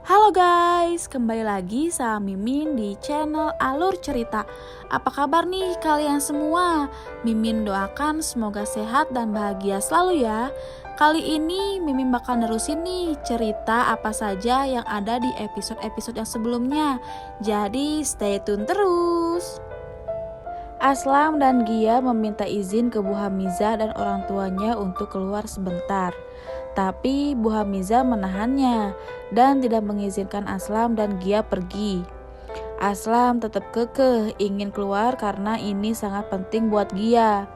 Halo guys, kembali lagi sama Mimin di channel Alur Cerita. Apa kabar nih kalian semua? Mimin doakan semoga sehat dan bahagia selalu ya. Kali ini Mimin bakal nerusin nih cerita apa saja yang ada di episode-episode yang sebelumnya. Jadi stay tune terus. Aslam dan Gia meminta izin ke Bu Hamiza dan orang tuanya untuk keluar sebentar. Tapi Bu Hamiza menahannya dan tidak mengizinkan Aslam dan Gia pergi. Aslam tetap kekeh ingin keluar karena ini sangat penting buat Gia.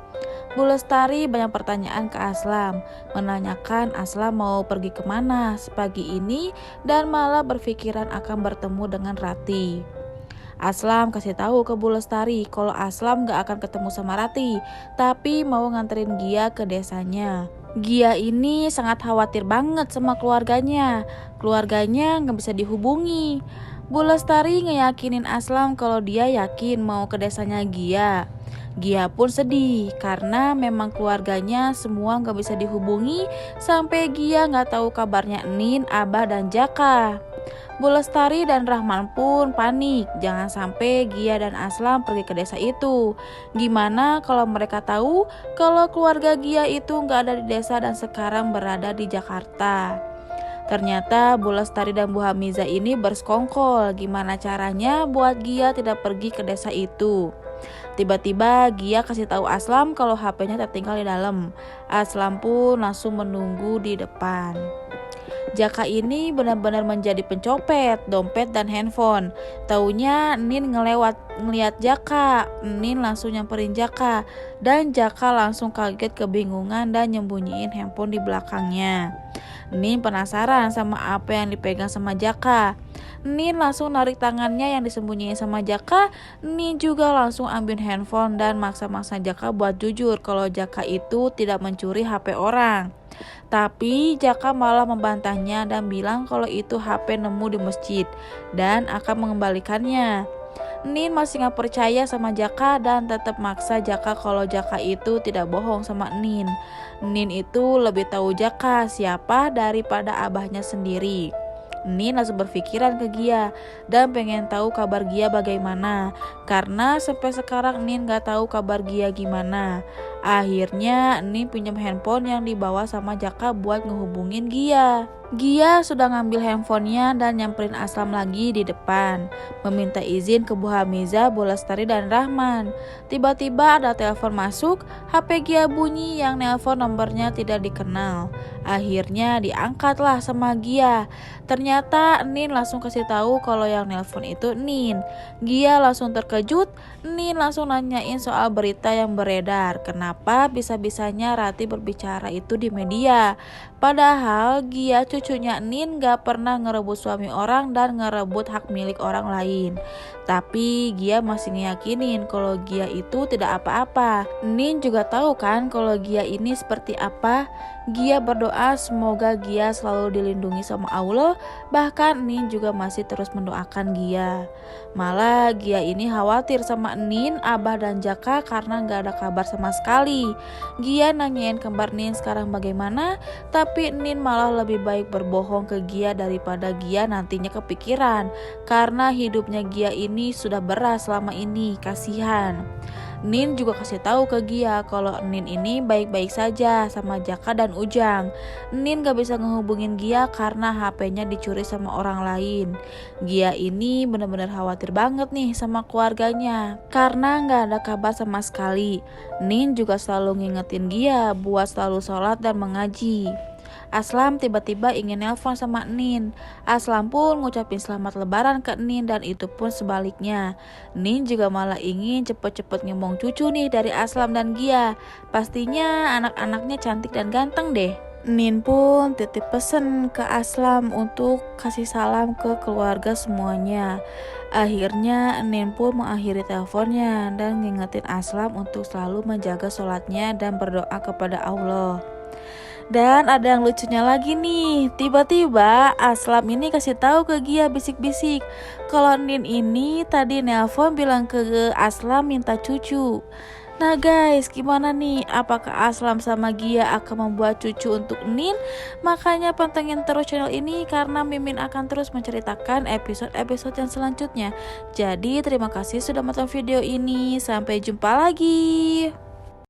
Bu Lestari banyak pertanyaan ke Aslam, menanyakan Aslam mau pergi kemana sepagi ini dan malah berpikiran akan bertemu dengan Rati. Aslam kasih tahu ke Bu Lestari kalau Aslam gak akan ketemu sama Rati, tapi mau nganterin Gia ke desanya. Gia ini sangat khawatir banget sama keluarganya. Keluarganya gak bisa dihubungi. Bu Lestari ngeyakinin Aslam kalau dia yakin mau ke desanya Gia. Gia pun sedih karena memang keluarganya semua gak bisa dihubungi sampai Gia gak tahu kabarnya Nin, Abah, dan Jaka. Bu Lestari dan Rahman pun panik, jangan sampai Gia dan Aslam pergi ke desa itu. Gimana kalau mereka tahu kalau keluarga Gia itu gak ada di desa dan sekarang berada di Jakarta? Ternyata Bu Lestari dan Bu Hamiza ini bersekongkol gimana caranya buat Gia tidak pergi ke desa itu. Tiba-tiba Gia kasih tahu Aslam kalau HP-nya tertinggal di dalam. Aslam pun langsung menunggu di depan. Jaka ini benar-benar menjadi pencopet, dompet dan handphone. Taunya Nin ngeliat Jaka. Nin langsung nyamperin Jaka dan Jaka langsung kaget kebingungan dan nyembunyiin handphone di belakangnya. Nin penasaran sama apa yang dipegang sama Jaka. Nin langsung narik tangannya yang disembunyiin sama Jaka. Nin juga langsung ambil handphone dan maksa-maksa Jaka buat jujur kalau Jaka itu tidak mencuri HP orang. Tapi Jaka malah membantahnya dan bilang kalau itu HP nemu di masjid dan akan mengembalikannya. Nin masih gak percaya sama Jaka dan tetap maksa Jaka kalau Jaka itu tidak bohong sama Nin. Nin itu lebih tahu Jaka siapa daripada abahnya sendiri. Nin langsung berpikiran ke Gia dan pengen tahu kabar Gia bagaimana. Karena sampai sekarang Nin gak tahu kabar Gia gimana. Akhirnya Nin pinjam handphone yang dibawa sama Jaka buat ngehubungin Gia. Gia sudah ngambil handphonenya dan nyamperin Aslam lagi di depan, meminta izin ke Bu Hamiza, Bu Lestari, dan Rahman. Tiba-tiba ada telepon masuk, HP Gia bunyi yang nelpon nomornya tidak dikenal. Akhirnya diangkatlah sama Gia. Ternyata Nin langsung kasih tahu kalau yang nelpon itu Nin. Gia langsung terkejut. Nin langsung nanyain soal berita yang beredar. Kenapa bisa-bisanya Rati berbicara itu di media? Padahal Gia cucunya Nin gak pernah ngerebut suami orang dan ngerebut hak milik orang lain. Tapi Gia masih ngeyakinin kalau Gia itu tidak apa-apa. Nin juga tahu kan kalau Gia ini seperti apa. Gia berdoa semoga Gia selalu dilindungi sama Allah. Bahkan Nin juga masih terus mendoakan Gia. Malah Gia ini khawatir sama Nin, Abah, dan Jaka karena gak ada kabar sama sekali. Gia nanyain kabar Nin sekarang bagaimana, tapi Nin malah lebih baik berbohong ke Gia daripada Gia nantinya kepikiran. Karena hidupnya Gia ini sudah berat selama ini, kasihan. Nin juga kasih tahu ke Gia kalau Nin ini baik-baik saja sama Jaka dan Ujang. Nin gak bisa ngehubungin Gia karena HP-nya dicuri sama orang lain. Gia ini benar-benar khawatir banget nih sama keluarganya karena gak ada kabar sama sekali. Nin juga selalu ngingetin Gia buat selalu sholat dan mengaji. Aslam tiba-tiba ingin nelpon sama Nin. Aslam pun ngucapin selamat lebaran ke Nin dan itu pun sebaliknya. Nin juga malah ingin cepet-cepet ngomong cucu nih dari Aslam dan Gia. Pastinya anak-anaknya cantik dan ganteng deh. Nin pun titip pesen ke Aslam untuk kasih salam ke keluarga semuanya. Akhirnya Nin pun mengakhiri teleponnya dan ngingetin Aslam untuk selalu menjaga sholatnya dan berdoa kepada Allah. Dan ada yang lucunya lagi nih, tiba-tiba Aslam ini kasih tahu ke Gia bisik-bisik kalau Nin ini tadi nelpon bilang ke Aslam minta cucu. Nah guys, gimana nih? Apakah Aslam sama Gia akan membuat cucu untuk Nin? Makanya pantengin terus channel ini karena Mimin akan terus menceritakan episode-episode yang selanjutnya. Jadi terima kasih sudah menonton video ini. Sampai jumpa lagi.